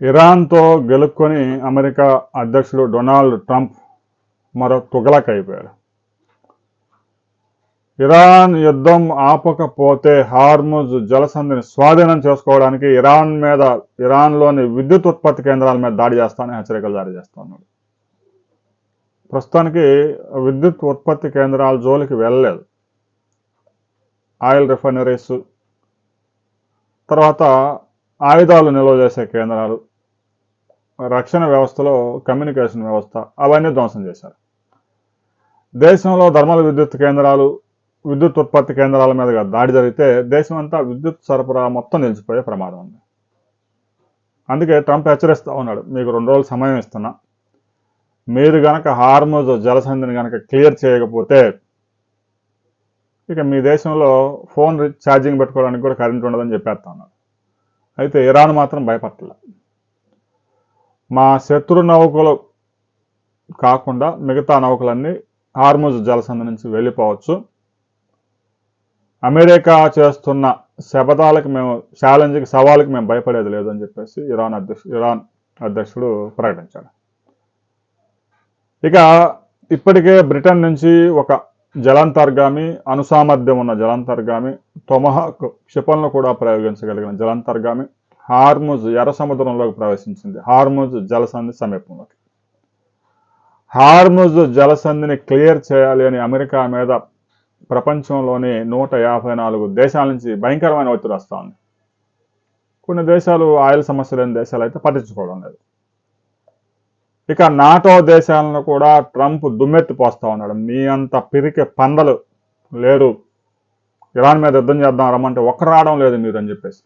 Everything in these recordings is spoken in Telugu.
ఇరాన్తో గెలుక్కొని అమెరికా అధ్యక్షుడు డొనాల్డ్ ట్రంప్ మరో తుగలక్ అయిపోయాడు. ఇరాన్ యుద్ధం ఆపకపోతే హార్ముజ్ జలసంధిని స్వాధీనం చేసుకోవడానికి ఇరాన్లోని విద్యుత్ ఉత్పత్తి కేంద్రాల మీద దాడి చేస్తానని హెచ్చరికలు జారీ చేస్తా ఉన్నాడు. ప్రస్తుతానికి విద్యుత్ ఉత్పత్తి కేంద్రాల జోలికి వెళ్ళలేదు. ఆయిల్ రిఫైనరీస్, తర్వాత ఆయుధాలు నిల్వ చేసే కేంద్రాలు, రక్షణ వ్యవస్థలో కమ్యూనికేషన్ వ్యవస్థ అవన్నీ ధ్వంసం చేశారు. దేశంలో థర్మల్ విద్యుత్ కేంద్రాలు, విద్యుత్ ఉత్పత్తి కేంద్రాల మీదుగా దాడి జరిగితే దేశం అంతా విద్యుత్ సరఫరా మొత్తం నిలిచిపోయే ప్రమాదం ఉంది. అందుకే ట్రంప్ హెచ్చరిస్తూ ఉన్నాడు, మీకు 2 రోజులు సమయం ఇస్తున్నా, మీరు గనక హార్ముజ్ జలసంధిని గనక క్లియర్ చేయకపోతే ఇక మీ దేశంలో ఫోన్ ఛార్జింగ్ పెట్టుకోవడానికి కూడా కరెంట్ ఉండదని చెప్పేస్తా ఉన్నాడు. అయితే ఇరాన్ మాత్రం భయపడలే. మా శత్రు నౌకలు కాకుండా మిగతా నౌకలన్నీ హార్ముజ్ జలసంధి నుంచి వెళ్ళిపోవచ్చు, అమెరికా చేస్తున్న సవాళ్ళకి మేము భయపడేది లేదని చెప్పేసి ఇరాన్ అధ్యక్షుడు ప్రకటించాడు. ఇక ఇప్పటికే బ్రిటన్ నుంచి ఒక జలాంతర్గామి, అణుసామర్థ్యం ఉన్న జలాంతర్గామి, తొమహాక్ క్షిపణులు కూడా ప్రయోగించగలిగిన జలాంతర్గామి హార్ముజ్ ఎర్ర సముద్రంలోకి ప్రవేశించింది, హార్ముజ్ జలసంధి సమీపంలోకి. హార్ముజ్ జలసంధిని క్లియర్ చేయాలి అని అమెరికా మీద ప్రపంచంలోని 154 దేశాల నుంచి భయంకరమైన ఒత్తిడి వస్తూ ఉంది. కొన్ని దేశాలు ఆయిల్ సమస్య లేని దేశాలు అయితే పట్టించుకోవడం లేదు. ఇక నాటో దేశాలను కూడా ట్రంప్ దుమ్మెత్తి పోస్తా ఉన్నాడు. మీ అంత పిరికి పందలు లేరు, ఇరాన్ మీద యుద్ధం చేద్దాం రమ్మంటే ఒక్కరు రావడం లేదు మీరు అని చెప్పేసి.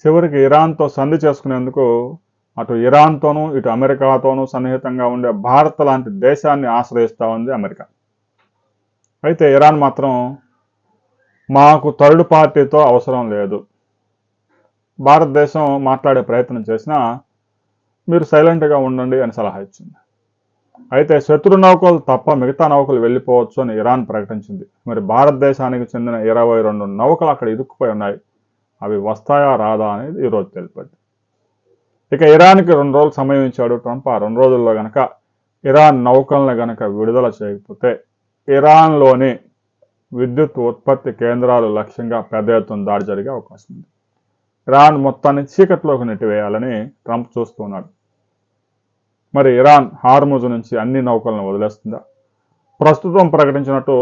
చివరికి ఇరాన్తో సంధి చేసుకునేందుకు అటు ఇరాన్తోనూ ఇటు అమెరికాతోనూ సన్నిహితంగా ఉండే భారత్ లాంటి దేశాన్ని ఆశ్రయిస్తూ ఉంది అమెరికా. అయితే ఇరాన్ మాత్రం మాకు థర్డ్ పార్టీతో అవసరం లేదు, భారతదేశం మాట్లాడే ప్రయత్నం చేసినా మీరు సైలెంట్గా ఉండండి అని సలహా ఇచ్చింది. అయితే శత్రు నౌకలు తప్ప మిగతా నౌకలు వెళ్ళిపోవచ్చు అని ఇరాన్ ప్రకటించింది. మరి భారతదేశానికి చెందిన 22 నౌకలు అక్కడ ఇరుక్కుపోయి ఉన్నాయి, అవి వస్తాయా రాదా అనేది ఈరోజు తెలిపింది. ఇక ఇరాన్కి 2 రోజులు సమయం ఇచ్చాడు ట్రంప్. ఆ 2 రోజుల్లో గనక ఇరాన్ నౌకలను గనక విడుదల చేయకపోతే ఇరాన్లోని విద్యుత్ ఉత్పత్తి కేంద్రాలు లక్ష్యంగా పెద్ద ఎత్తున దాడి జరిగే అవకాశం ఉంది. ఇరాన్ మొత్తాన్ని చీకట్లోకి నెట్టివేయాలని ట్రంప్ చూస్తున్నాడు. మరి ఇరాన్ హార్ముజ్ నుంచి అన్ని నౌకలను వదిలేస్తుందా? ప్రస్తుతం ప్రకటించినట్టు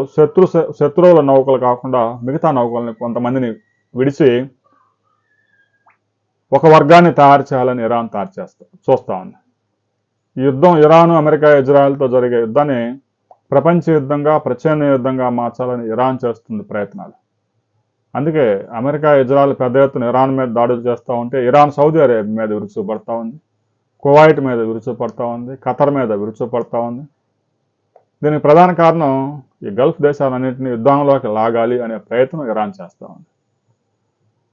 శత్రువుల నౌకలు కాకుండా మిగతా నౌకల్ని కొంతమందిని విడిచి ఒక వర్గాన్ని తయారు చేయాలని ఇరాన్ చూస్తూ ఉంది. ఈ యుద్ధం ఇరాన్, అమెరికా, ఇజ్రాయెల్తో జరిగే యుద్ధాన్ని ప్రపంచ యుద్ధంగా, ప్రచ్ఛన్న యుద్ధంగా మార్చాలని ఇరాన్ చేస్తుంది ప్రయత్నాలు. అందుకే అమెరికా, ఇజ్రాయెల్ పెద్ద ఎత్తున ఇరాన్ మీద దాడులు చేస్తూ ఉంటే ఇరాన్ సౌదీ అరేబియా మీద విరుచుపడతా ఉంది, కువైట్ మీద విరుచుపడతా ఉంది, ఖతర్ మీద విరుచుపడతా ఉంది. దీనికి ప్రధాన కారణం ఈ గల్ఫ్ దేశాలన్నింటినీ యుద్ధంలోకి లాగాలి అనే ప్రయత్నం ఇరాన్ చేస్తూ ఉంది.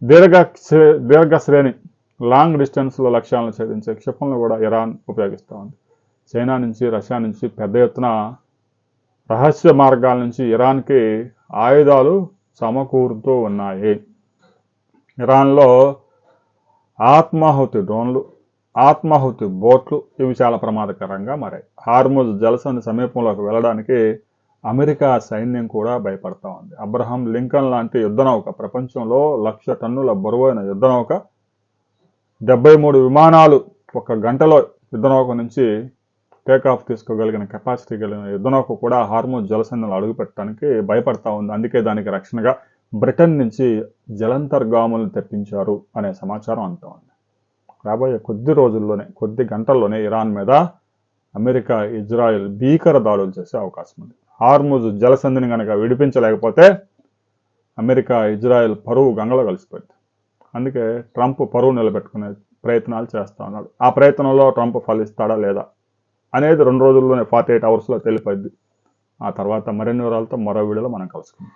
దీర్ఘ శ్రేణి లాంగ్ డిస్టెన్స్లో లక్ష్యాలను ఛేదించే క్షిపణులు కూడా ఇరాన్ ఉపయోగిస్తూ ఉంది. చైనా నుంచి, రష్యా నుంచి పెద్ద ఎత్తున రహస్య మార్గాల నుంచి ఇరాన్కి ఆయుధాలు సమకూరుతూ ఉన్నాయి. ఇరాన్లో ఆత్మాహుతి డ్రోన్లు, ఆత్మాహుతి బోట్లు ఇవి చాలా ప్రమాదకరంగా మారాయి. హార్ముజ్ జలసంధి సమీపంలోకి వెళ్ళడానికి అమెరికా సైన్యం కూడా భయపడతా ఉంది. అబ్రహం లింకన్ లాంటి యుద్ధనౌక, ప్రపంచంలో 1,00,000 టన్నుల బరువైన యుద్ధనౌక, 73 విమానాలు 1 గంటలో యుద్ధనౌక నుంచి టేకాఫ్ తీసుకోగలిగిన కెపాసిటీ కలిగిన యుద్ధనౌక కూడా హార్ముజ్ జలసంధిలో అడుగుపెట్టడానికి భయపడతా ఉంది. అందుకే దానికి రక్షణగా బ్రిటన్ నుంచి జలంతర్గాములను తెప్పించారు అనే సమాచారం అంతా ఉంది. రాబోయే కొద్ది గంటల్లోనే ఇరాన్ మీద అమెరికా, ఇజ్రాయెల్ భీకర దాడులు చేసే అవకాశం ఉంది. హార్ముజ్ జలసంధిని కనుక విడిపించలేకపోతే అమెరికా, ఇజ్రాయెల్ పరువు గంగలో కలిసిపోయింది. అందుకే ట్రంప్ పరువు నిలబెట్టుకునే ప్రయత్నాలు చేస్తూ ఉన్నాడు. ఆ ప్రయత్నంలో ట్రంప్ ఫలిస్తాడా లేదా అనేది 2 రోజుల్లోనే 48 అవర్స్లో తెలిపోద్ది. ఆ తర్వాత మరిన్ని వివరాలతో మరో వీడియోలో మనం కలుసుకుందాం.